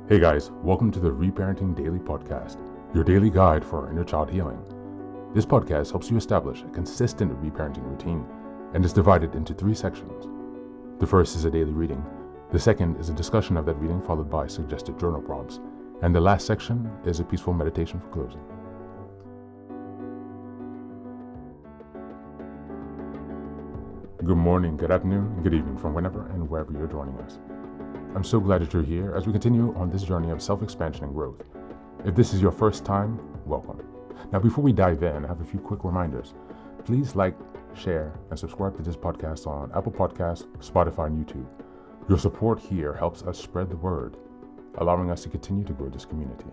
Hey guys, welcome to the Reparenting Daily podcast, your daily guide for inner child healing. This podcast helps you establish a consistent reparenting routine and is divided into 3 sections. The first is a daily reading, the second is a discussion of that reading followed by suggested journal prompts, and the last section is a peaceful meditation for closing. Good morning, good afternoon, and good evening from whenever and wherever you're joining us. I'm so glad that you're here as we continue on this journey of self-expansion and growth. If this is your first time, welcome. Now, before we dive in, I have a few quick reminders. Please like, share, and subscribe to this podcast on Apple Podcasts, Spotify, and YouTube. Your support here helps us spread the word, allowing us to continue to grow this community.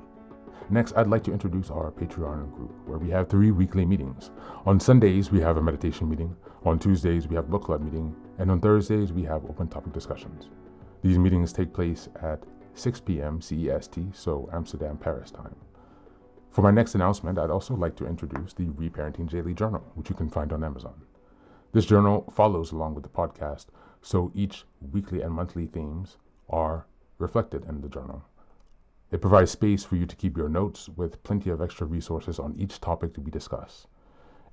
Next, I'd like to introduce our Patreon group, where we have 3 weekly meetings. On Sundays, we have a meditation meeting. On Tuesdays, we have book club meeting. And on Thursdays, we have open topic discussions. These meetings take place at 6 p.m. CEST, so Amsterdam, Paris time. For my next announcement, I'd also like to introduce the Reparenting Daily journal, which you can find on Amazon. This journal follows along with the podcast, so each weekly and monthly themes are reflected in the journal. It provides space for you to keep your notes with plenty of extra resources on each topic that we discuss.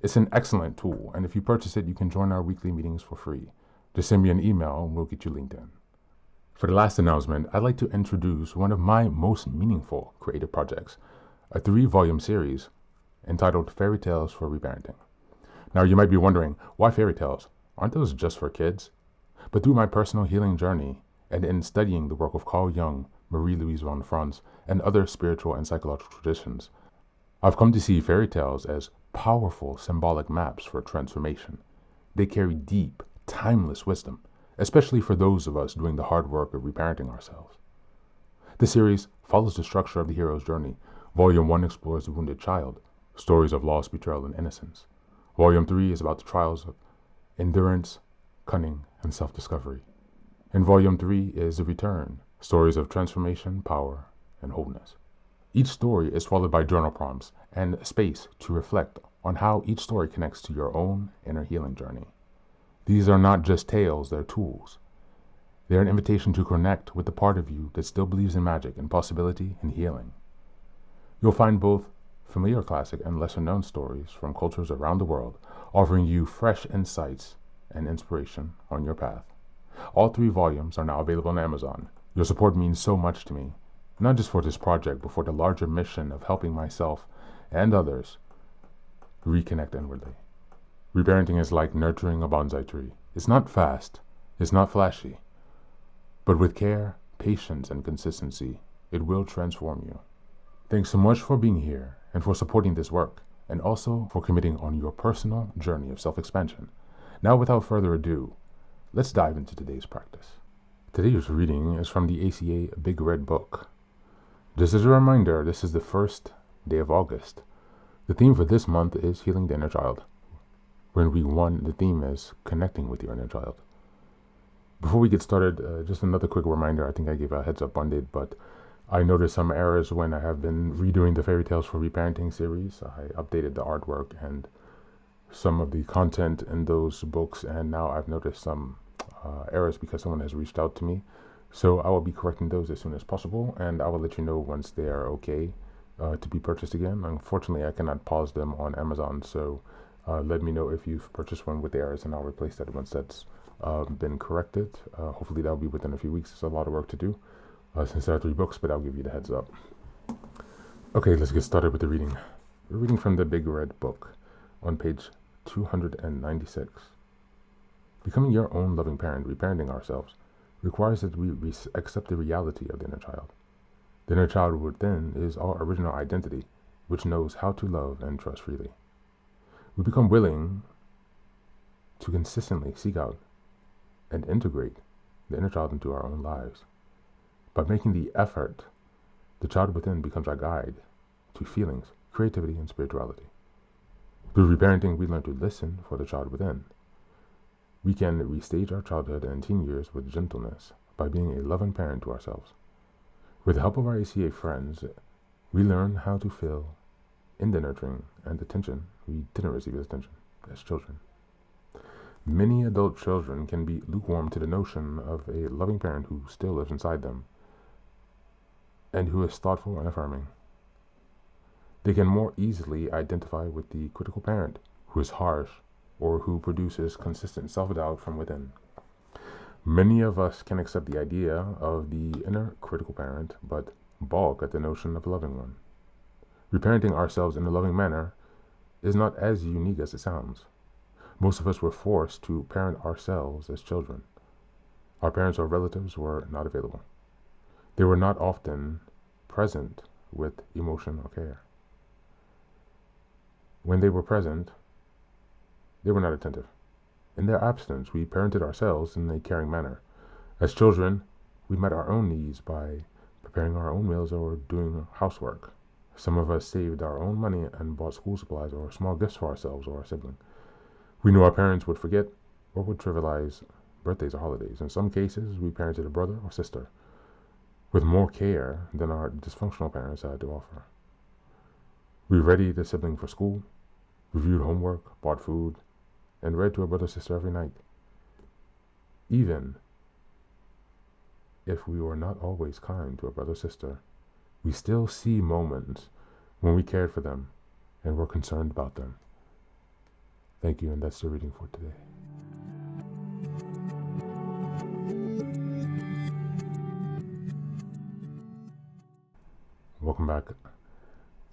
It's an excellent tool, and if you purchase it, you can join our weekly meetings for free. Just send me an email and we'll get you linked in. For the last announcement, I'd like to introduce one of my most meaningful creative projects, a 3-volume series entitled Fairy Tales for Reparenting. Now, you might be wondering, why fairy tales? Aren't those just for kids? But through my personal healing journey and in studying the work of Carl Jung, Marie-Louise von Franz, and other spiritual and psychological traditions, I've come to see fairy tales as powerful symbolic maps for transformation. They carry deep, timeless wisdom, especially for those of us doing the hard work of reparenting ourselves. The series follows the structure of the hero's journey. Volume 1 explores the wounded child, stories of loss, betrayal, and innocence. Volume 3 is about the trials of endurance, cunning, and self-discovery. And Volume 3 is the return, stories of transformation, power, and wholeness. Each story is followed by journal prompts and space to reflect on how each story connects to your own inner healing journey. These are not just tales, they're tools. They're an invitation to connect with the part of you that still believes in magic and possibility and healing. You'll find both familiar classic and lesser-known stories from cultures around the world, offering you fresh insights and inspiration on your path. All 3 volumes are now available on Amazon. Your support means so much to me, not just for this project, but for the larger mission of helping myself and others reconnect inwardly. Reparenting is like nurturing a bonsai tree. It's not fast, it's not flashy, but with care, patience, and consistency, it will transform you. Thanks so much for being here and for supporting this work, and also for committing on your personal journey of self-expansion. Now, without further ado, let's dive into today's practice. Today's reading is from the ACA Big Red Book. Just as a reminder, this is the first day of August. The theme for this month is Healing the Inner Child. When week 1, the theme is Connecting with Your Inner Child. Before we get started, just another quick reminder. I think I gave a heads up on it, but I noticed some errors when I have been redoing the Fairy Tales for Reparenting series. I updated the artwork and some of the content in those books, and now I've noticed some errors because someone has reached out to me. So I will be correcting those as soon as possible, and I will let you know once they are okay to be purchased again. Unfortunately, I cannot pause them on Amazon, so let me know if you've purchased one with errors, and I'll replace that once that's been corrected. Hopefully that'll be within a few weeks. It's a lot of work to do since there are 3 books, but I'll give you the heads up. Okay, let's get started with the reading. We're reading from the Big Red Book on page 296. Becoming your own loving parent, reparenting ourselves, requires that we accept the reality of the inner child. The inner child within is our original identity, which knows how to love and trust freely. We become willing to consistently seek out and integrate the inner child into our own lives. By making the effort, the child within becomes our guide to feelings, creativity, and spirituality. Through reparenting, we learn to listen for the child within. We can restage our childhood and teen years with gentleness by being a loving parent to ourselves. With the help of our ACA friends, we learn how to fill in the nurturing and attention we didn't receive as attention as children. Many adult children can be lukewarm to the notion of a loving parent who still lives inside them. and who is thoughtful and affirming. They can more easily identify with the critical parent who is harsh or who produces consistent self-doubt from within. Many of us can accept the idea of the inner critical parent, but balk at the notion of a loving one. Reparenting ourselves in a loving manner is not as unique as it sounds. Most of us were forced to parent ourselves as children. Our parents or relatives were not available. They were not often present with emotion or care. When they were present, they were not attentive. In their absence, we parented ourselves in a caring manner. As children, we met our own needs by preparing our own meals or doing housework. Some of us saved our own money and bought school supplies or small gifts for ourselves or our sibling. We knew our parents would forget or would trivialize birthdays or holidays. In some cases, we parented a brother or sister with more care than our dysfunctional parents had to offer. We readied a sibling for school, reviewed homework, bought food, and read to a brother or sister every night. Even if we were not always kind to a brother or sister, we still see moments when we cared for them and were concerned about them. Thank you, and that's the reading for today. Welcome back.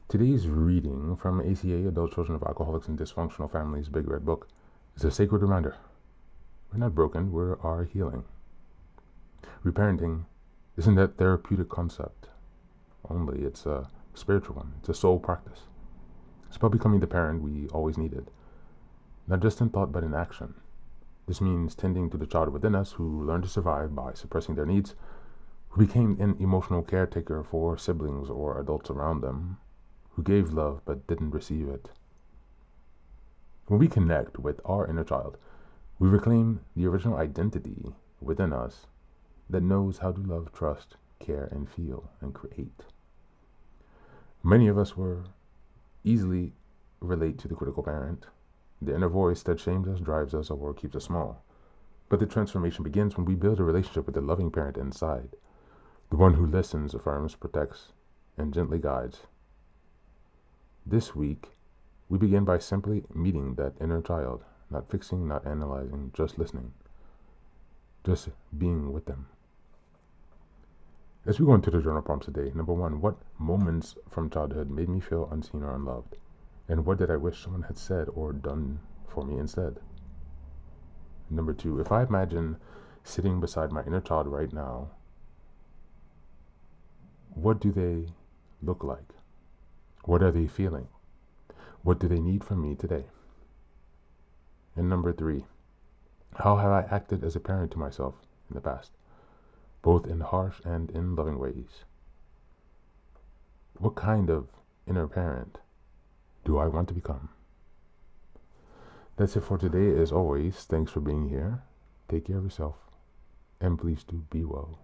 Today's reading from ACA, Adult Children of Alcoholics and Dysfunctional Families, Big Red Book, is a sacred reminder. We're not broken, we are healing. Reparenting isn't that therapeutic concept only, it's a spiritual one. It's a soul practice. It's about becoming the parent we always needed, not just in thought but in action. This means tending to the child within us who learned to survive by suppressing their needs, who became an emotional caretaker for siblings or adults around them, who gave love but didn't receive it. When we connect with our inner child, we reclaim the original identity within us that knows how to love, trust, care, and feel, and create. Many of us were easily relate to the critical parent, the inner voice that shames us, drives us, or keeps us small. But the transformation begins when we build a relationship with the loving parent inside, the one who listens, affirms, protects, and gently guides. This week, we begin by simply meeting that inner child, not fixing, not analyzing, just listening, just being with them. As we go into the journal prompts today, number 1, what moments from childhood made me feel unseen or unloved? And what did I wish someone had said or done for me instead? Number 2, if I imagine sitting beside my inner child right now, what do they look like? What are they feeling? What do they need from me today? And number 3, how have I acted as a parent to myself in the past, both in harsh and in loving ways? What kind of inner parent do I want to become? That's it for today. As always, thanks for being here. Take care of yourself, and please do be well.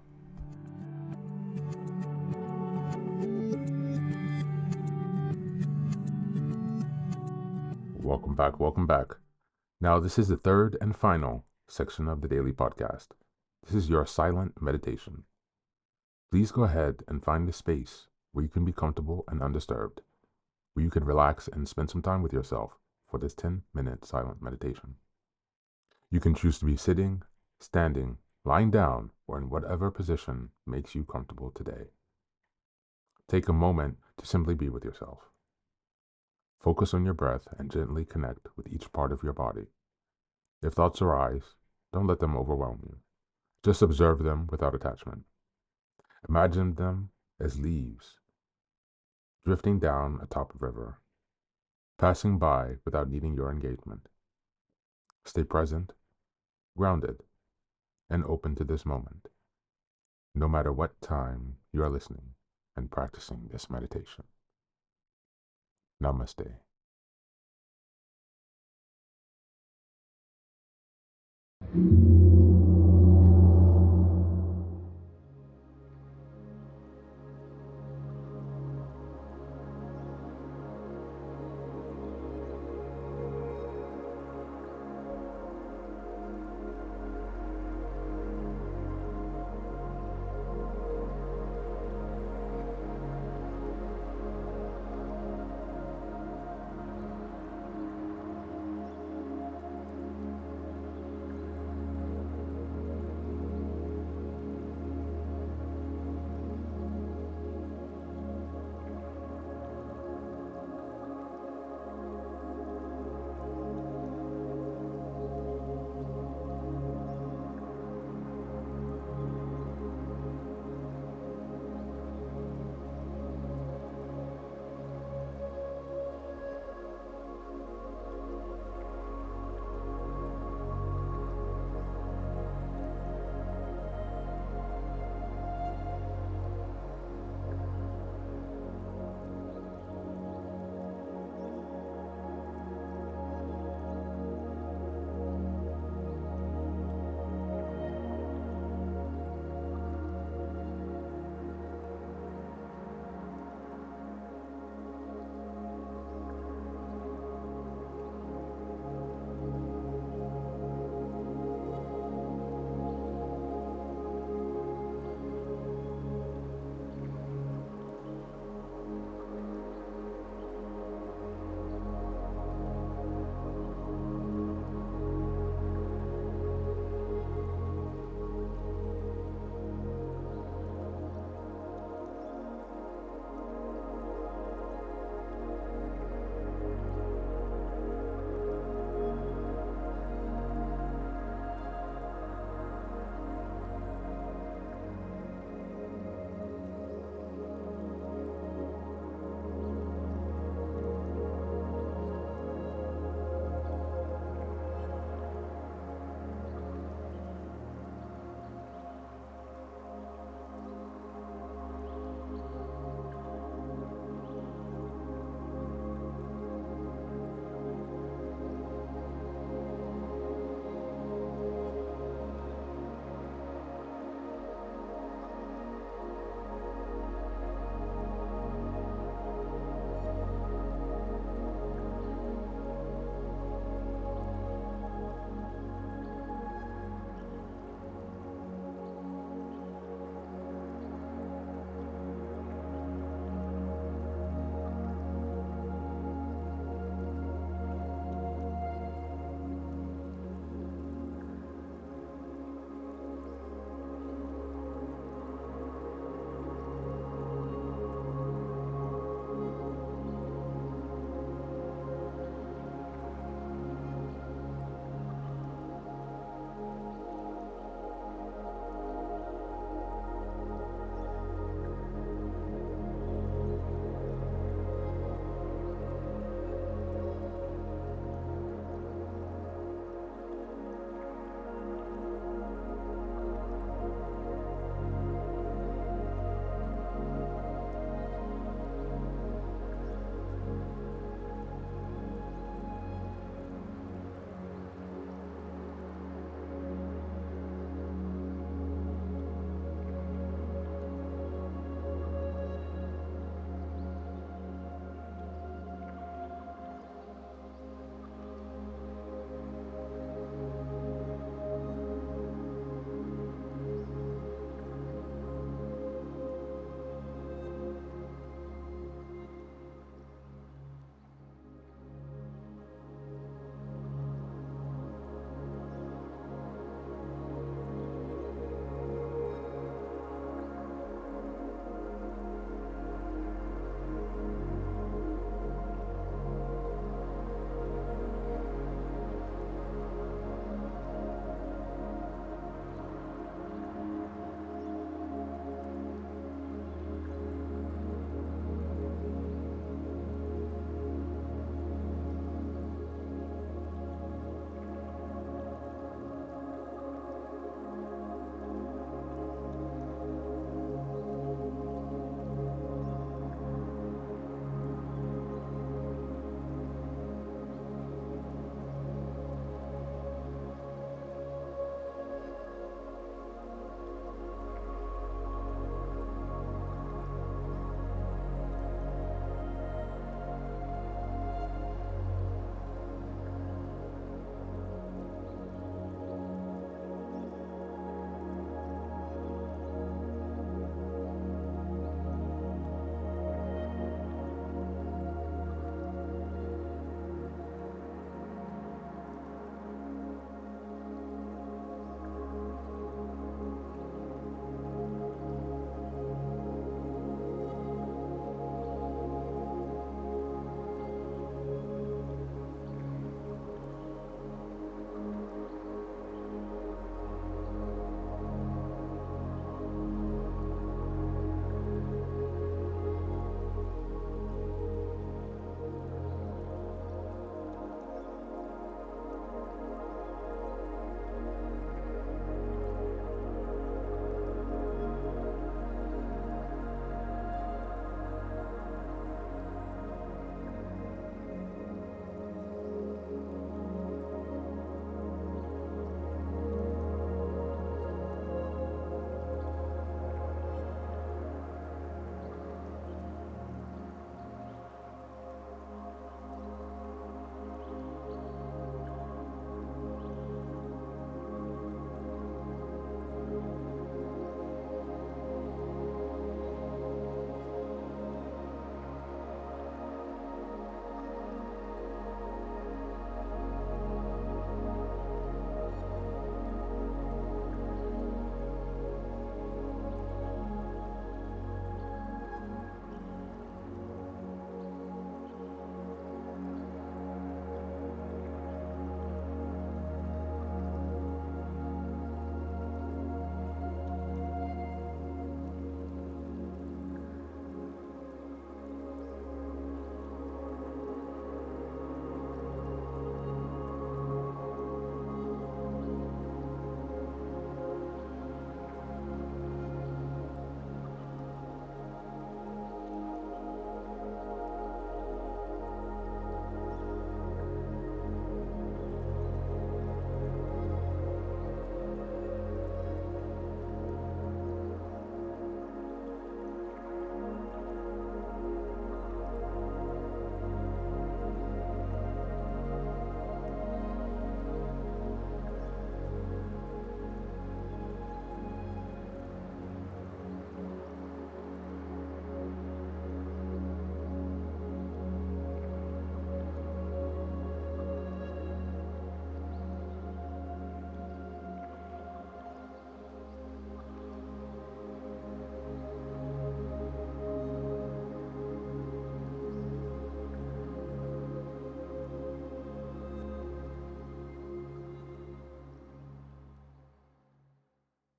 Welcome back. Now, this is the third and final section of the daily podcast. This is your silent meditation. Please go ahead and find a space where you can be comfortable and undisturbed, where you can relax and spend some time with yourself for this 10-minute silent meditation. You can choose to be sitting, standing, lying down, or in whatever position makes you comfortable today. Take a moment to simply be with yourself. Focus on your breath and gently connect with each part of your body. If thoughts arise, don't let them overwhelm you. Just observe them without attachment. Imagine them as leaves drifting down atop a river, passing by without needing your engagement. Stay present, grounded, and open to this moment, no matter what time you are listening and practicing this meditation. Namaste.